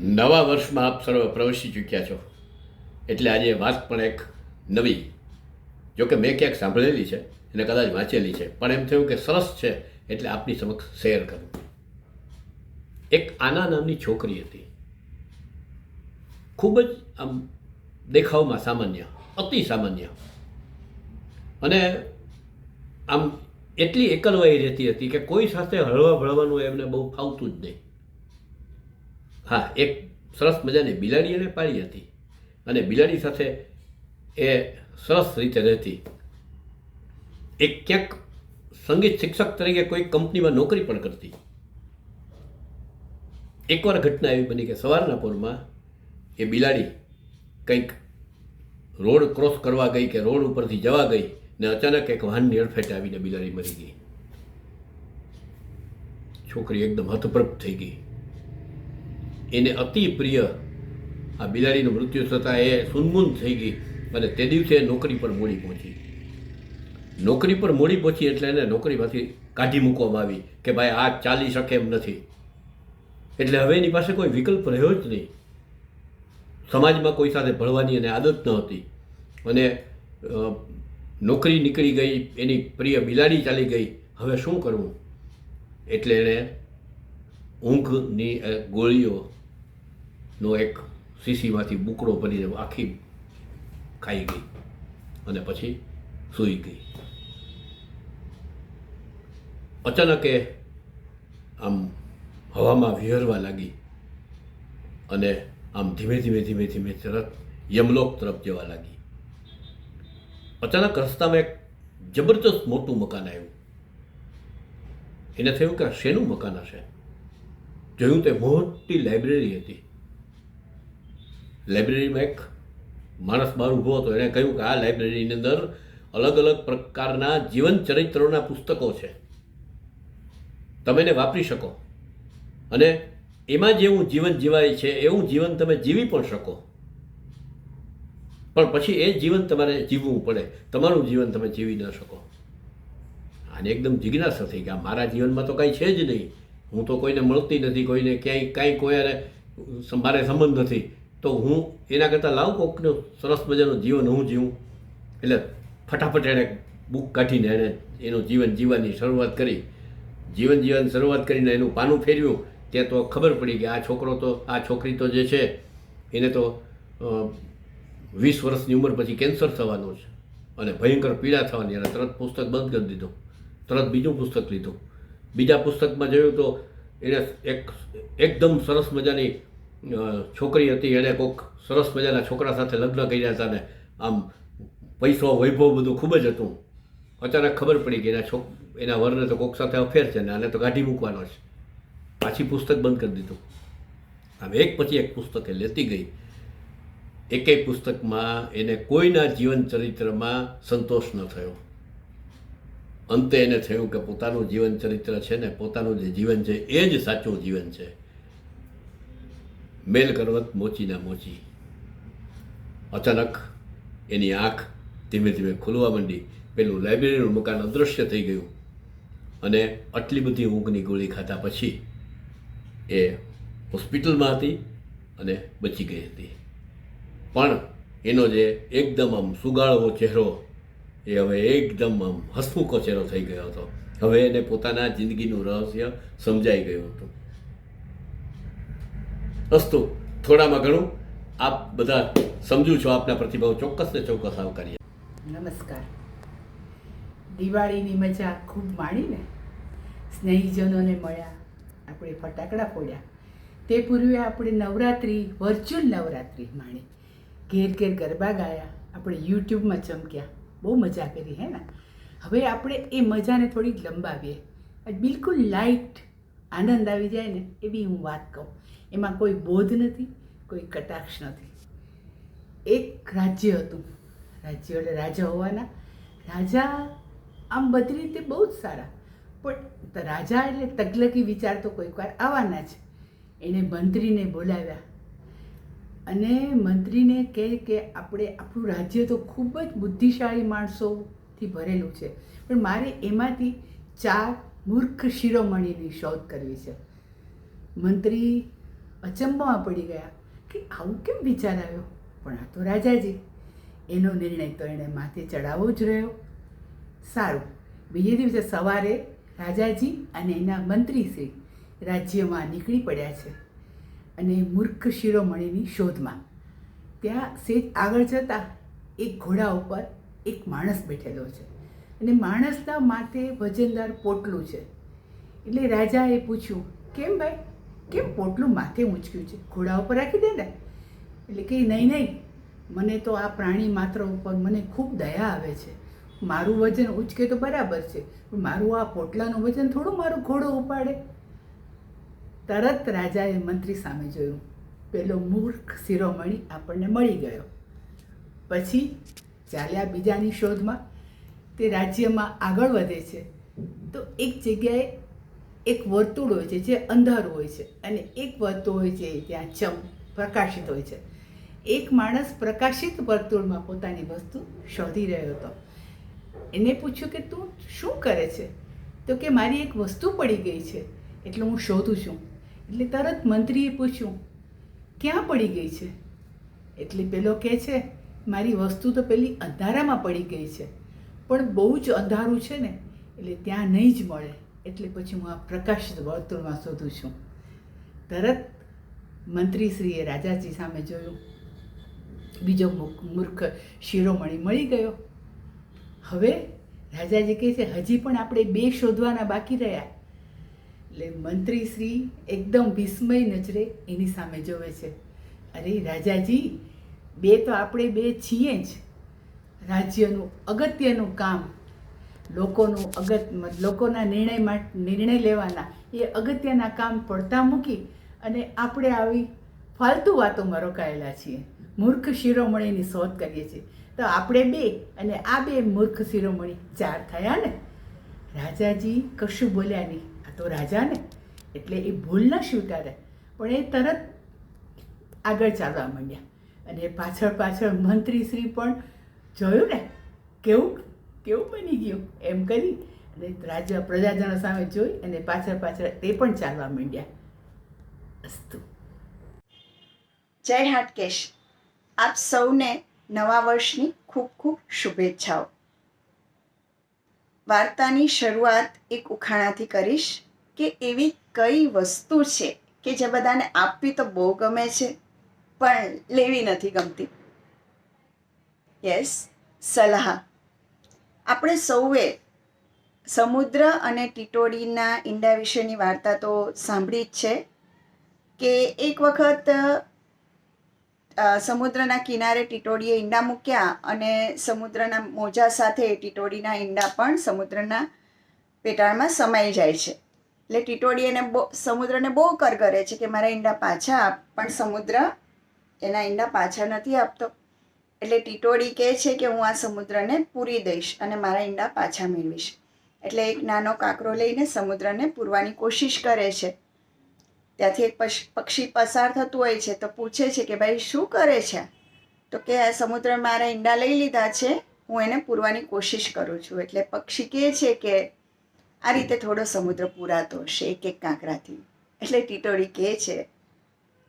નવા વર્ષમાં આપ સર્વ પ્રવેશી ચૂક્યા છો એટલે આજે વાત પણ એક નવી, જોકે મેં ક્યાંક સાંભળેલી છે અને કદાચ વાંચેલી છે, પણ એમ થયું કે સરસ છે એટલે આપની સમક્ષ શેર કરું. એક આના નામની છોકરી હતી, ખૂબ જ આમ દેખાવમાં સામાન્ય, અતિ સામાન્ય, અને આમ એટલી એકલવાઈ રહેતી હતી કે કોઈ સાથે હળવા ભળવાનું એમને બહુ ફાવતું જ નહીં. હા, એક સરસ મજાની બિલાડી એને પાળી હતી અને બિલાડી સાથે એ સરસ રીતે રહેતી. એક ક્યાંક સંગીત શિક્ષક તરીકે કોઈ કંપનીમાં નોકરી પણ કરતી. એકવાર ઘટના એવી બની કે સવારના પોરમાં એ બિલાડી કંઈક રોડ ક્રોસ કરવા ગઈ કે રોડ ઉપરથી જવા ગઈ ને અચાનક એક વાહનની અડફેટે આવીને બિલાડી મરી ગઈ. છોકરી એકદમ હતપ્રભ થઈ ગઈ. એને અતિ પ્રિય આ બિલાડીનું મૃત્યુ થતાં એ સુનમુન થઈ ગઈ અને તે દિવસે નોકરી પર મોડી પહોંચી. નોકરી પર મોડી પહોંચી એટલે એને નોકરીમાંથી કાઢી મૂકવામાં આવી કે ભાઈ આ ચાલી શકે એમ નથી. એટલે હવે એની પાસે કોઈ વિકલ્પ રહ્યો જ નહીં. સમાજમાં કોઈ સાથે ભળવાની એને આદત ન હતી અને નોકરી નીકળી ગઈ, એની પ્રિય બિલાડી ચાલી ગઈ. હવે શું કરવું? એટલે એણે ઊંઘની ગોળીઓનો એક શીશીમાંથી બુકડો ભરીને આખી ખાઈ ગઈ અને પછી સૂઈ ગઈ. અચાનક એ આમ હવામાં વિહરવા લાગી અને આમ ધીમે ધીમે ધીમે ધીમે તરત યમલોક તરફ જવા લાગી. અચાનક રસ્તામાં એક જબરજસ્ત મોટું મકાન આવ્યું. એને થયું કે આ શેનું મકાન હશે? જોયું તે મોટી લાઇબ્રેરી હતી. લાઇબ્રેરીમાં એક માણસ બહાર ઊભો હતો. એણે કહ્યું કે આ લાઇબ્રેરીની અંદર અલગ અલગ પ્રકારના જીવન ચરિત્રોના પુસ્તકો છે, તમે એને વાપરી શકો અને એમાં જેવું જીવન જીવાય છે એવું જીવન તમે જીવી પણ શકો, પણ પછી એ જીવન તમારે જીવવું પડે. તમારું જીવન તમે જીવી ન શકો. આને એકદમ જિજ્ઞાસા થઈ કે મારા જીવનમાં તો કાંઈ છે જ નહીં, હું તો કોઈને મળતી નથી, કોઈને ક્યાંય કાંઈ કોઈને મારે સંબંધ નથી, તો હું એના કરતાં લાવ કોકનું સરસ મજાનું જીવન હું જીવું. એટલે ફટાફટ એણે બુક કાઢીને એણે એનું જીવન જીવવાની શરૂઆત કરી. જીવન જીવવાની શરૂઆત કરીને એનું પાનું ફેરવ્યું ત્યાં તો ખબર પડી કે આ છોકરી તો જે છે એને તો 20 વર્ષની ઉંમર પછી કેન્સર થવાનું છે અને ભયંકર પીડા થવાની. અને તરત પુસ્તક બંધ કરી દીધું, તરત બીજું પુસ્તક લીધું. બીજા પુસ્તકમાં જોયું તો એને એકદમ સરસ મજાની છોકરી હતી, એણે કોઈક સરસ મજાના છોકરા સાથે લગ્ન કર્યા હતા ને આમ પૈસો વૈભવ બધું ખૂબ જ હતું. અચાનક ખબર પડી કે એના વરને તો કોઈક સાથે અફેર છે ને આને તો કાઢી મૂકવાનો છે. પાછી પુસ્તક બંધ કરી દીધું. આમ એક પછી એક પુસ્તક એ લેતી ગઈ. એકેય પુસ્તકમાં એને કોઈના જીવન ચરિત્રમાં સંતોષ ન થયો. અંતે એને થયું કે પોતાનું જીવન ચરિત્ર છે ને, પોતાનું જે જીવન છે એ જ સાચું જીવન છે. મેલ કરવત મોચીના મોચી. અચાનક એની આંખ ધીમે ધીમે ખુલવા માંડી. પેલું લાઇબ્રેરીનું મકાન અદૃશ્ય થઈ ગયું અને આટલી બધી ઊંઘની ગોળી ખાધા પછી એ હોસ્પિટલમાં હતી અને બચી ગઈ હતી. પણ એનો જે એકદમ આમ સુગાળો ચહેરો એ હવે એકદમ આમ હસમુખો ચહેરો થઈ ગયો હતો. હવે એને પોતાના જિંદગીનું રહસ્ય સમજાઈ ગયું હતું. અસ્તુ, થોડામાં ઘણું આપ બધા સમજુ છો. આપના પ્રતિભાવ ચોક્કસ ને ચોક્કસ આવકારીએ. નમસ્કાર. દિવાળીની મજા ખૂબ માણીને, સ્નેહીજનોને મળ્યા, આપણે ફટાકડા ફોડ્યા. તે પૂર્વે આપણે નવરાત્રિ, વર્ચ્યુઅલ નવરાત્રિ માણી, ઘેર ઘેર ગરબા ગાયા, આપણે યુટ્યુબમાં ચમક્યા, બહુ મજા કરી હે ને. હવે આપણે એ મજાને થોડીક લંબાવીએ. બિલકુલ લાઇટ આનંદ આવી જાય ને એવી હું વાત કહું. એમાં કોઈ બોધ નથી, કોઈ કટાક્ષ નથી. એક રાજ્ય હતું. રાજ્ય એટલે રાજા હોવાના. રાજા આમ બધી રીતે બહુ જ સારા, પણ રાજા એટલે તગલકી વિચાર તો કોઈક વાર આવવાના જ. એણે મંત્રીને બોલાવ્યા અને મંત્રીને કહે કે આપણું રાજ્ય તો ખૂબ જ બુદ્ધિશાળી માણસોથી ભરેલું છે, પણ મારે એમાંથી 4 મૂર્ખ શિરોમણીની શોધ કરવી છે. મંત્રી અચંબામાં પડી ગયા કે આવું કેમ વિચાર આવ્યો, પણ આ તો રાજાજી, એનો નિર્ણય તો એણે માથે ચડાવવો જ રહ્યો. સારું, બીજે દિવસે સવારે રાજાજી અને એના મંત્રીશ્રી રાજ્યમાં નીકળી પડ્યા છે અને મૂર્ખ શિરોમણીની શોધમાં. ત્યાં સેજ આગળ જતાં એક ઘોડા ઉપર એક માણસ બેઠેલો છે અને માણસના માથે વજનદાર પોટલું છે. એટલે રાજાએ પૂછ્યું, કેમ ભાઈ, કેમ પોટલું માથે ઊંચક્યું છે, ઘોડા ઉપર રાખી દે ને. એટલે કે નહીં, મને તો આ પ્રાણી માત્ર ઉપર મને ખૂબ દયા આવે છે. મારું વજન ઊંચકે તો બરાબર છે, પણ મારું આ પોટલાનું વજન થોડું મારું ઘોડો ઉપાડે. તરત રાજાએ મંત્રી સામે જોયું, પેલો મૂર્ખ શિરોમણી આપણને મળી ગયો. પછી ચાલ્યા બીજાની શોધમાં. તે રાજ્યમાં આગળ વધે છે તો એક જગ્યાએ એક વર્તુળ હોય છે જે અંધારું હોય છે અને એક વર્તુળ હોય છે ત્યાં પ્રકાશિત હોય છે. એક માણસ પ્રકાશિત વર્તુળમાં પોતાની વસ્તુ શોધી રહ્યો હતો. એને પૂછ્યું કે તું શું કરે છે? તો કે મારી એક વસ્તુ પડી ગઈ છે એટલે હું શોધું છું. એટલે તરત મંત્રીએ પૂછ્યું, ક્યાં પડી ગઈ છે? એટલે પેલો કહે છે, મારી વસ્તુ તો પેલી અંધારામાં પડી ગઈ છે, પણ બહુ જ અંધારું છે ને એટલે ત્યાં નહીં જ મળે, એટલે પછી હું આ પ્રકાશિત વર્તુળમાં શોધું છું. તરત મંત્રીશ્રીએ રાજાજી સામે જોયું, બીજો મૂર્ખ શિરોમણી મળી ગયો. હવે રાજાજી કહે છે, હજી પણ આપણે 2 શોધવાના બાકી રહ્યા. એટલે મંત્રીશ્રી એકદમ વિસ્મય નજરે એની સામે જોવે છે. અરે રાજાજી, 2 તો આપણે 2 છીએ જ. રાજ્યનું અગત્યનું કામ, લોકોના નિર્ણય લેવાના એ અગત્યના કામ પડતા મૂકી અને આપણે આવી ફાલતુ વાતોમાં રોકાયેલા છીએ. મૂર્ખ શિરોમણીની શોધ કરીએ છીએ. તો આપણે 2 અને આ 2 મૂર્ખ શિરોમણી 4 થયા ને. રાજાજી કશું બોલ્યા નહીં. આ તો રાજા ને એટલે એ ભૂલ ન સ્વીકારે, પણ એ તરત આગળ ચાલવા માંડ્યા. અને પાછળ મંત્રીશ્રી પણ જોયું ને કેવું બની ગયું એમ કરી અને પ્રજાજનો સામે જોઈ અને પાછળ તે પણ ચાલવા માંડ્યા. અસ્તુ. જય હાટકેશ. આપ સૌને નવા વર્ષની ખૂબ ખૂબ શુભેચ્છાઓ. વાર્તાની શરૂઆત એક ઉખાણાથી કરીશ કે એવી કઈ વસ્તુ છે કે જે બધાને આપવી તો બહુ ગમે છે પણ લેવી નથી ગમતી. યસ, સલાહ. આપણે સૌએ સમુદ્ર અને ટીટોડીના ઈંડા વિશેની વાર્તા તો સાંભળી જ છે કે એક વખત સમુદ્રના કિનારે ટીટોડીએ ઈંડા મૂક્યા અને સમુદ્રના મોજા સાથે ટીટોડીના ઈંડા પણ સમુદ્રના પેટાળમાં સમાઈ જાય છે. એટલે ટીટોડી સમુદ્રને બહુ કરગરે છે કે મારા ઈંડા પાછા આપ, પણ સમુદ્ર એના ઈંડા પાછા નથી આપતો. એટલે ટીટોડી કહે છે કે હું આ સમુદ્રને પૂરી દઈશ અને મારા ઈંડા પાછા મેળવીશ. એટલે એક નાનો કાંકરો લઈને સમુદ્રને પૂરવાની કોશિશ કરે છે. ત્યાંથી એક પક્ષી પસાર થતું હોય છે તો પૂછે છે કે ભાઈ શું કરે છે? તો કે આ સમુદ્ર મારા ઈંડા લઈ લીધા છે, હું એને પૂરવાની કોશિશ કરું છું. એટલે પક્ષી કહે છે કે આ રીતે થોડો સમુદ્ર પૂરાતો હશે એક કાંકરાથી. એટલે ટીટોડી કહે છે,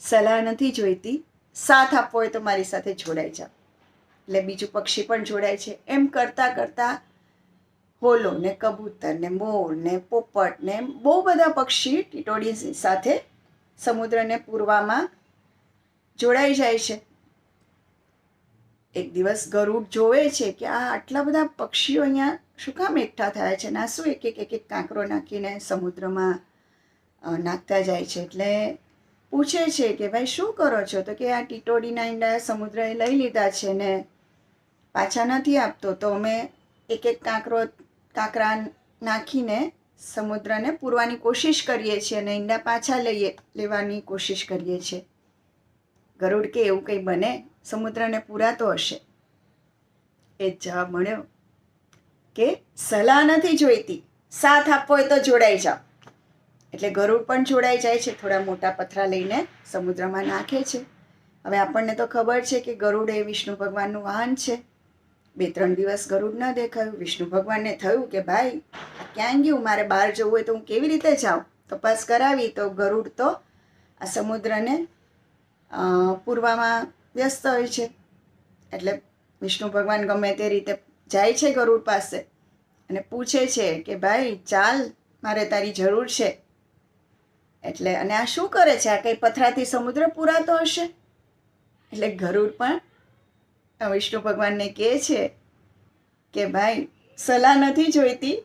સલાહ નથી જોઈતી, સાથ આપવો હોય તો મારી સાથે જોડાઈ જાઓ. એટલે બીજું પક્ષી પણ જોડાય છે. એમ કરતાં કરતાં હોલો ને કબૂતર ને મોર ને પોપટ ને બહુ બધા પક્ષી ટીટોડી સાથે સમુદ્રને પૂરવામાં જોડાઈ જાય છે. એક દિવસ ગરુડ જોવે છે કે આ આટલા બધા પક્ષીઓ અહીંયા શું કામ એકઠા થયા છે ને આ શું એક કાંકરો નાખીને સમુદ્રમાં નાખતા જાય છે. એટલે પૂછે છે કે ભાઈ શું કરો છો? તો કે આ ટીટોડીના ઈંડા સમુદ્રએ લઈ લીધા છે ને પાછા નથી આપતો, તો અમે એક કાંકરા નાખીને સમુદ્રને પૂરવાની કોશિશ કરીએ છીએ અને ઈંડા પાછા લેવાની કોશિશ કરીએ છીએ. ગરુડ કે એવું કંઈ બને? સમુદ્રને પૂરાતો હશે. એ જવાબ મળ્યો કે સલાહ નથી જોઈતી, સાથ આપવો હોય તો જોડાઈ જાઓ. એટલે ગરુડ પણ જોડાઈ જાય છે. થોડા મોટા પથરા લઈને સમુદ્રમાં નાખે છે. હવે આપણને તો ખબર છે કે ગરુડ એ વિષ્ણુ ભગવાનનું વાહન છે. 2-3 દિવસ ગરુડ ન દેખાયું. વિષ્ણુ ભગવાનને થયું કે ભાઈ ક્યાં ગયું, મારે બહાર જવું હોય તો હું કેવી રીતે જાઉં? તપાસ કરાવી તો ગરુડ તો આ સમુદ્રને પૂરવામાં વ્યસ્ત હોય છે. એટલે વિષ્ણુ ભગવાન ગમે તે રીતે જાય છે ગરુડ પાસે અને પૂછે છે કે ભાઈ ચાલ, મારે તારી જરૂર છે. એટલે અને આ શું કરે છે? આ કંઈ પથરાથી સમુદ્ર પૂરાતો હશે? એટલે ગરુડ પણ વિષ્ણુ ભગવાનને કહે છે કે ભાઈ, સલાહ નથી જોઈતી,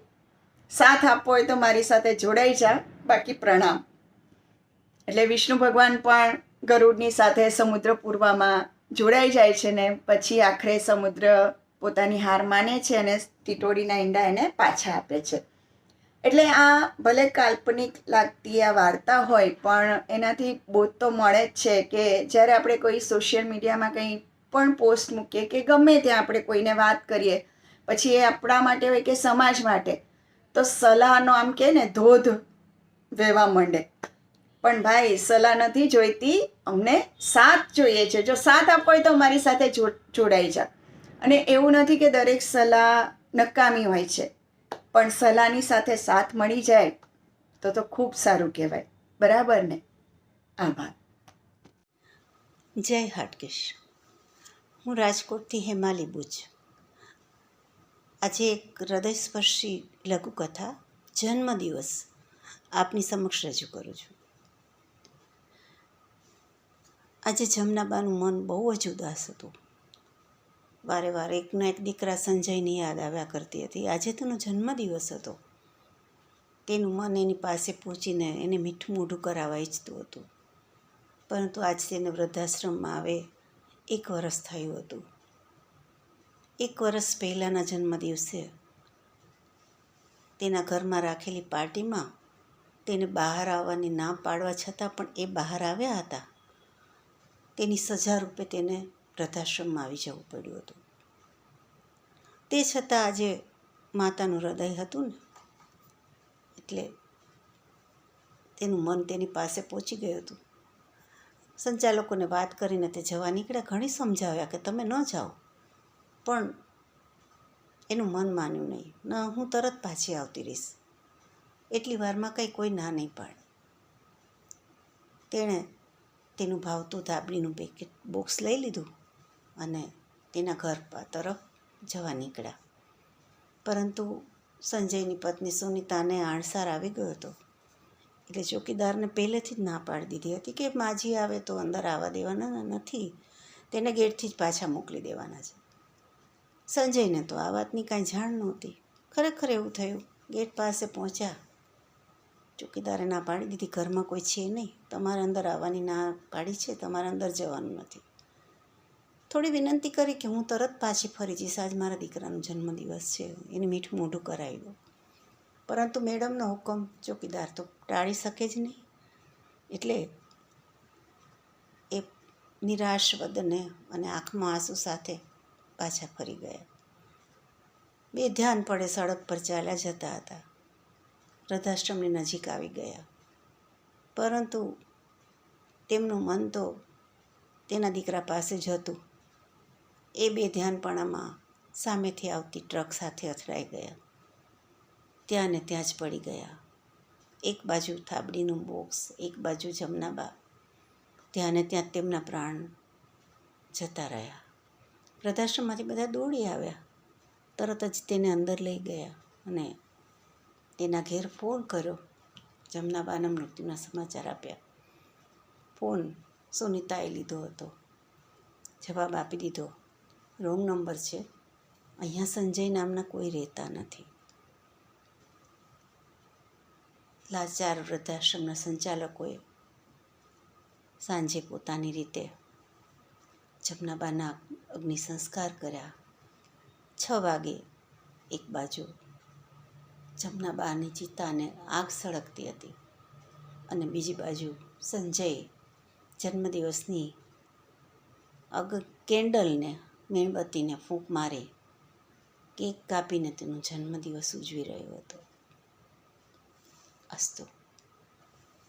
સાથ આપવો હોય તો મારી સાથે જોડાઈ જા, બાકી પ્રણામ. એટલે વિષ્ણુ ભગવાન પણ ગરુડની સાથે સમુદ્ર પૂરવામાં જોડાઈ જાય છે ને પછી આખરે સમુદ્ર પોતાની હાર માને છે અને ટીટોડીના ઈંડા એને પાછા આપે છે. એટલે આ ભલે કાલ્પનિક લાગતી આ વાર્તા હોય પણ એનાથી બોધ તો મળે જ છે કે જ્યારે આપણે કોઈ સોશિયલ મીડિયામાં કંઈ પણ પોસ્ટ મૂકીએ કે ગમે ત્યાં આપણે કોઈને વાત કરીએ, પછી એ આપણા માટે હોય કે સમાજ માટે, તો સલાહનો આમ કહે ને ધોધ વહેવા માંડે. પણ ભાઈ, સલાહ નથી જોઈતી, અમને સાથ જોઈએ છે. જો સાથ આપવો હોય તો મારી સાથે જોડાઈ જા. અને એવું નથી કે દરેક સલાહ નકામી હોય છે, પણ સલાહની સાથે સાથ મળી જાય તો ખૂબ સારું કહેવાય. બરાબર ને? આભાર. જય હાટકેશ. હું રાજકોટથી હેમાલી બુચ. આજે એક હૃદયસ્પર્શી લઘુકથા જન્મદિવસ આપની સમક્ષ રજૂ કરું છું. આજે જમનાબાનું મન બહુ જ ઉદાસ હતું. વારે વારે એકના એક દીકરા સંજયની યાદ આવ્યા કરતી હતી. આજે તેનો જન્મદિવસ હતો. તેનું મન એની પાસે પહોંચીને એને મીઠું મોઢું કરાવવા ઈચ્છતું હતું. પરંતુ આજ તેને વૃદ્ધાશ્રમમાં આવે 1 વર્ષ થયું હતું. 1 વર્ષ પહેલાંના જન્મદિવસે તેના ઘરમાં રાખેલી પાર્ટીમાં તેને બહાર આવવાની ના પાડવા છતાં પણ એ બહાર આવ્યા હતા. તેની સજા રૂપે તેને વૃદ્ધાશ્રમમાં આવી જવું પડ્યું હતું. તે છતાં આજે માતાનું હૃદય હતું ને, એટલે તેનું મન તેની પાસે પહોંચી ગયું હતું. સંચાલકોને વાત કરીને તે જવા નીકળ્યા. ઘણી સમજાવ્યા કે તમે ન જાઓ, પણ એનું મન માન્યું નહીં. ના, હું તરત પાછી આવતી રહીશ. એટલી વારમાં કંઈ કોઈ ના નહીં પાડે. તેણે તેનું ભાવતું ધાબળીનું પેકેટ બોક્સ લઈ લીધું અને તેના ઘર તરફ જવા નીકળ્યા. પરંતુ સંજયની પત્ની સુનિતાને આણસાર આવી ગયો હતો. એટલે ચોકીદારને પહેલેથી જ ના પાડી દીધી હતી કે માજી આવે તો અંદર આવવા દેવાના નથી, તેને ગેટથી જ પાછા મોકલી દેવાના છે. સંજયને તો આ વાતની કાંઈ જાણ નહોતી. ખરેખર એવું થયું. ગેટ પાસે પહોંચ્યા. ચોકીદારે ના પાડી દીધી, ઘરમાં કોઈ છે નહીં, તમારે અંદર આવવાની ના પાડી છે, તમારે અંદર જવાનું નથી. થોડી વિનંતી કરી કે હું તરત પાછી ફરી જઈશ, આજ મારા દીકરાનો જન્મદિવસ છે, એને મીઠું મોઢું કરાવી દો. પરંતુ મેડમનો હુકમ ચોકીદાર તો ટાળી શકે જ નહીં. એટલે એ નિરાશ વદને અને આંખમાં આંસુ સાથે પાછા ફરી ગયા. બે ધ્યાન પડે સડક પર ચાલ્યા જતા હતા. વૃદ્ધાશ્રમની નજીક આવી ગયા. પરંતુ તેમનું મન તો તેના દીકરા પાસે જ હતું. એ બે ધ્યાનપણામાં સામેથી આવતી ટ્રક સાથે અથડાઈ ગયા. ત્યાં ને ત્યાં જ પડી ગયા. એક બાજુ થાબડીનું બોક્સ, એક બાજુ જમનાબા. ત્યાં ને ત્યાં તેમના પ્રાણ જતા રહ્યા. વૃદ્ધાશ્રમમાંથી બધા દોડી આવ્યા. તરત જ તેને અંદર લઈ ગયા અને તેના ઘેર ફોન કર્યો. જમનાબાના મૃત્યુના સમાચાર આપ્યા. ફોન સુનિતાએ લીધો હતો. જવાબ આપી દીધો, રોંગ નંબર છે, અહીંયા સંજય નામના કોઈ રહેતા નથી. લાચાર વૃદ્ધાશ્રમના સંચાલકોએ સાંજે પોતાની રીતે જમનાબાના અગ્નિ સંસ્કાર કર્યા. 6 વાગે એક બાજુ જમનાબાની ચિતાને આગ સળગતી હતી અને બીજી બાજુ સંજય જન્મદિવસની કેન્ડલને, મીણબત્તીને ફૂંક મારી કેક કાપીને તેનો જન્મદિવસ ઉજવી રહ્યો હતો. અસ્તુ.